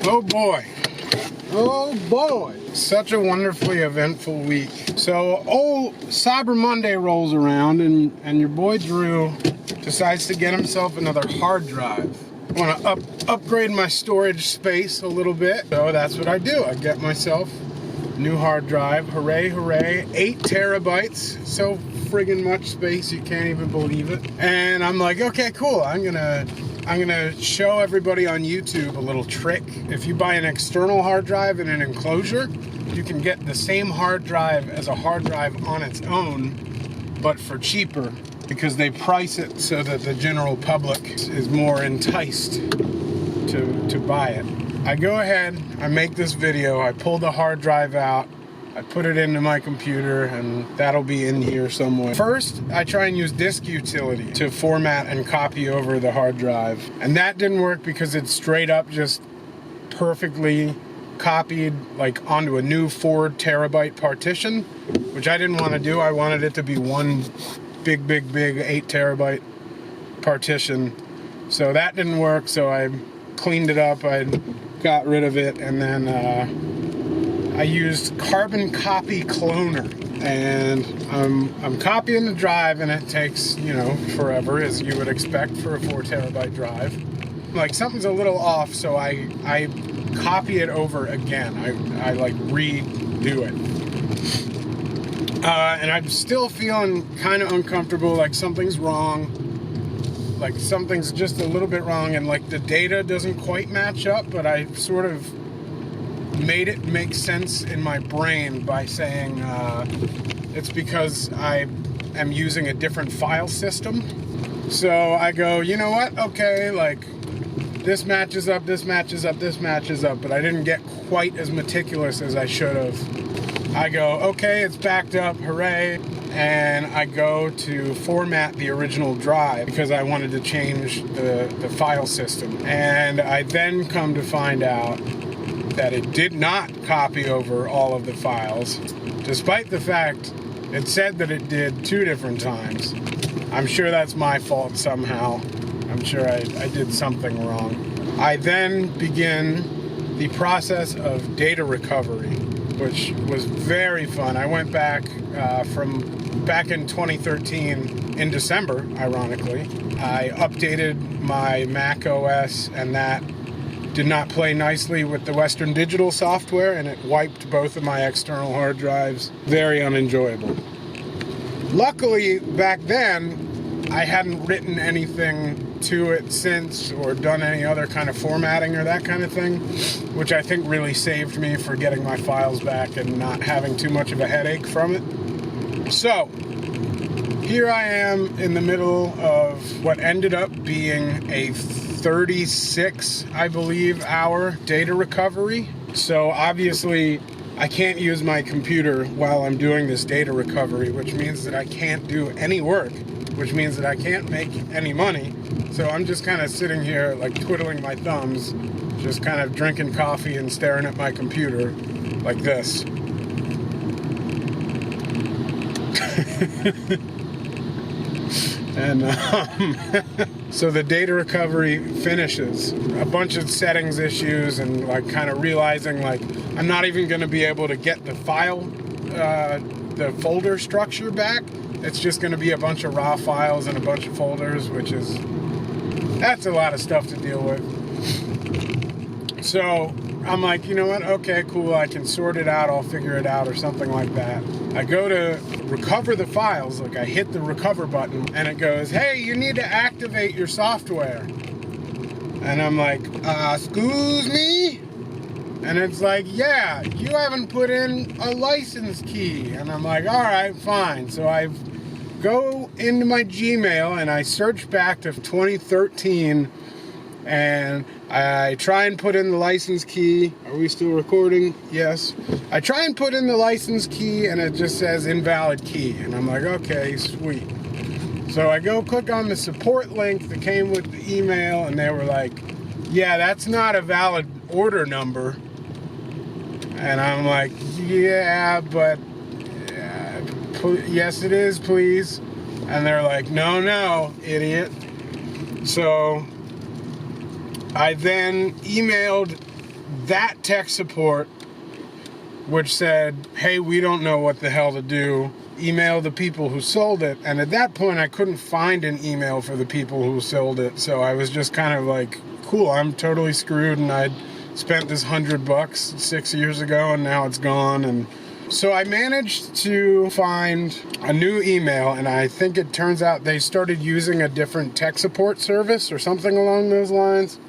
Oh boy. Oh boy. Such a wonderfully eventful week. So old Cyber Monday rolls around and your boy Drew decides to get himself another hard drive. I want to upgrade my storage space a little bit. So that's what I do. I get myself a new hard drive. Hooray, hooray. 8 terabytes. So friggin' much space, you can't even believe it. And I'm like, okay, cool. I'm gonna show everybody on YouTube a little trick. If you buy an external hard drive in an enclosure, you can get the same hard drive as a hard drive on its own, but for cheaper, because they price it so that the general public is more enticed to buy it. I go ahead, I make this video, I pull the hard drive out, I put it into my computer, and that'll be in here somewhere. First, I try and use disk utility to format and copy over the hard drive. And that didn't work because it's straight up just perfectly copied like onto a new 4 terabyte partition, which I didn't want to do. I wanted it to be one big 8 terabyte partition. So that didn't work, so I cleaned it up, I got rid of it, and then I used Carbon Copy Cloner, and I'm copying the drive, and it takes, you know, forever, as you would expect for a 4 terabyte drive. Like, something's a little off, so I copy it over again. I like redo it. And I'm still feeling kind of uncomfortable, like something's wrong. Like something's just a little bit wrong, and like the data doesn't quite match up, but I sort of made it make sense in my brain by saying it's because I am using a different file system. So I go, you know what? Okay, like this matches up, this matches up, this matches up, but I didn't get quite as meticulous as I should have. I go, okay, it's backed up, hooray. And I go to format the original drive because I wanted to change the file system. And I then come to find out that it did not copy over all of the files, despite the fact it said that it did 2 different times. I'm sure that's my fault somehow. I'm sure I did something wrong. I then begin the process of data recovery, which was very fun. I went back from back in 2013 in December, ironically. I updated my Mac OS, and that did not play nicely with the Western Digital software, and it wiped both of my external hard drives. Very unenjoyable. Luckily, back then, I hadn't written anything to it since or done any other kind of formatting or that kind of thing, which I think really saved me for getting my files back and not having too much of a headache from it. So, here I am in the middle of what ended up being a 36, I believe, hour data recovery. So obviously I can't use my computer while I'm doing this data recovery, which means that I can't do any work, which means that I can't make any money. So I'm just kind of sitting here like twiddling my thumbs, just kind of drinking coffee and staring at my computer like this. And so the data recovery finishes. A bunch of settings issues and like kind of realizing like I'm not even going to be able to get the file, the folder structure back. It's just going to be a bunch of raw files and a bunch of folders, that's a lot of stuff to deal with. So I'm like, you know what? Okay, cool. I can sort it out. I'll figure it out or something like that. I go to recover the files. Like I hit the recover button and it goes, hey, you need to activate your software. And I'm like, excuse me? And it's like, yeah, you haven't put in a license key. And I'm like, all right, fine. So I go into my Gmail and I search back to 2013 and I try and put in the license key. Are we still recording? Yes. I try and put in the license key and it just says invalid key. And I'm like, okay, sweet. So I go click on the support link that came with the email and they were like, yeah, that's not a valid order number. And I'm like, yeah, but yes it is, please. And they're like, no, idiot. So I then emailed that tech support, which said, hey, we don't know what the hell to do, email the people who sold it. And at that point, I couldn't find an email for the people who sold it. So I was just kind of like, cool, I'm totally screwed. And I'd spent this $100 6 years ago, and now it's gone. And so I managed to find a new email, and I think it turns out they started using a different tech support service or something along those lines.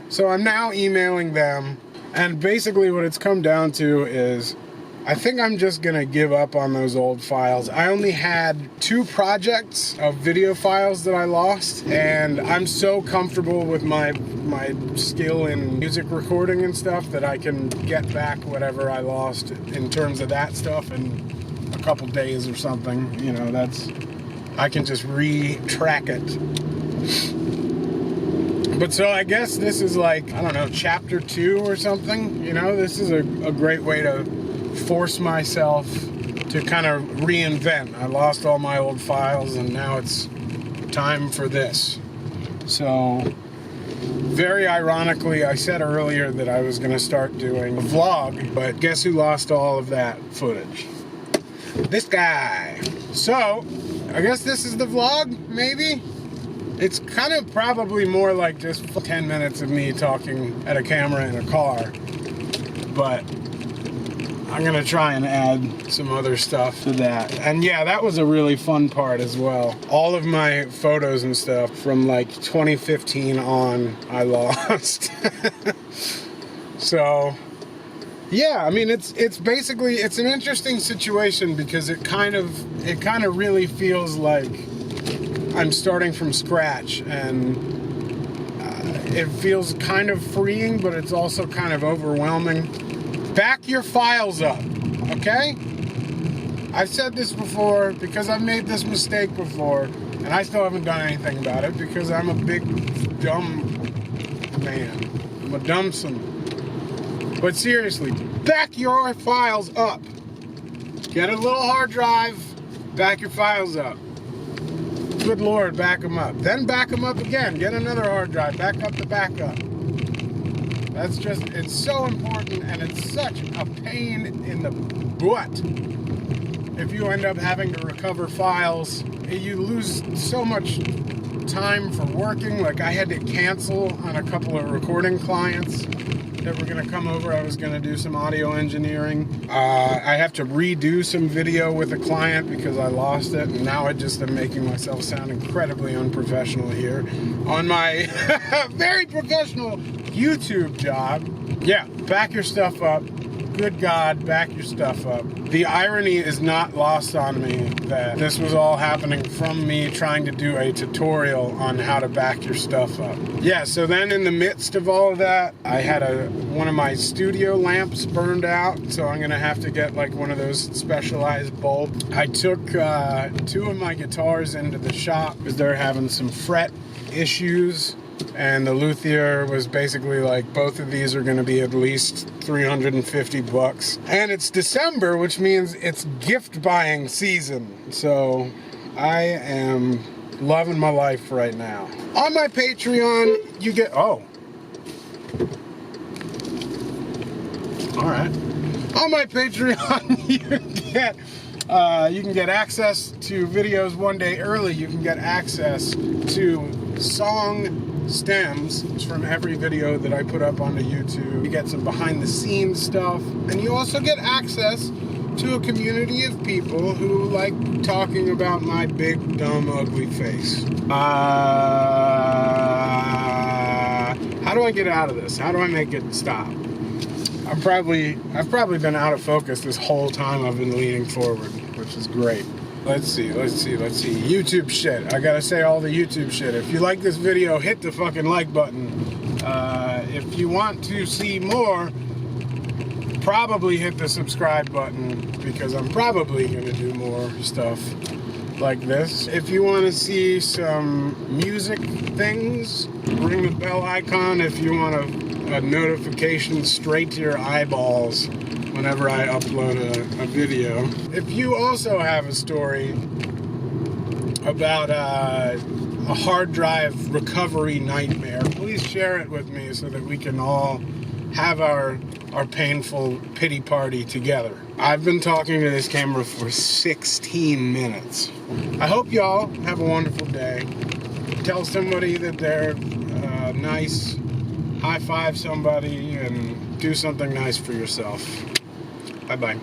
So I'm now emailing them, and basically what it's come down to is I think I'm just gonna give up on those old files. I only had 2 projects of video files that I lost, and I'm so comfortable with my skill in music recording and stuff that I can get back whatever I lost in terms of that stuff in a couple days or something. You know, I can just re-track it. But so I guess this is like, I don't know, chapter 2 or something. You know, this is a great way to force myself to kind of reinvent. I lost all my old files, and now it's time for this. So very ironically, I said earlier that I was going to start doing a vlog, but guess who lost all of that footage? This guy. So I guess this is the vlog, maybe? It's kind of probably more like just 10 minutes of me talking at a camera in a car, but I'm gonna try and add some other stuff to that. And yeah, that was a really fun part as well. All of my photos and stuff from like 2015 on, I lost. So yeah, I mean, it's basically, it's an interesting situation because it kind of really feels like I'm starting from scratch, and it feels kind of freeing, but it's also kind of overwhelming. Back your files up, okay? I've said this before because I've made this mistake before, and I still haven't done anything about it because I'm a big, dumb man. I'm a dumbsome. But seriously, back your files up. Get a little hard drive, back your files up. Good Lord, back them up. Then back them up again. Get another hard drive, back up the backup. That's just, it's so important, and it's such a pain in the butt. If you end up having to recover files, you lose so much time for working. Like, I had to cancel on a couple of recording clients that were gonna come over. I was gonna do some audio engineering. I have to redo some video with a client because I lost it, and now I just am making myself sound incredibly unprofessional here on my very professional YouTube job. Yeah, back your stuff up. Good God, back your stuff up. The irony is not lost on me that this was all happening from me trying to do a tutorial on how to back your stuff up. Yeah, so then in the midst of all of that, I had one of my studio lamps burned out, so I'm gonna have to get like one of those specialized bulbs. I took 2 of my guitars into the shop because they're having some fret issues, and the luthier was basically like, both of these are going to be at least $350. And it's December, which means it's gift buying season. So I am loving my life right now. On my Patreon, you get, oh. All right. On my Patreon, you can get access to videos one day early. You can get access to song stems from every video that I put up onto YouTube. You get some behind the scenes stuff, and you also get access to a community of people who like talking about my big, dumb, ugly face. How do I get out of this? How do I make it stop? I've probably been out of focus this whole time I've been leaning forward, which is great. Let's see. YouTube shit. I gotta say all the YouTube shit. If you like this video, hit the fucking like button. If you want to see more, probably hit the subscribe button, because I'm probably gonna do more stuff like this. If you want to see some music things, ring the bell icon if you want a notification straight to your eyeballs whenever I upload a video. If you also have a story about a hard drive recovery nightmare, please share it with me so that we can all have our painful pity party together. I've been talking to this camera for 16 minutes. I hope y'all have a wonderful day. Tell somebody that they're nice, high five somebody, and do something nice for yourself. Bye-bye.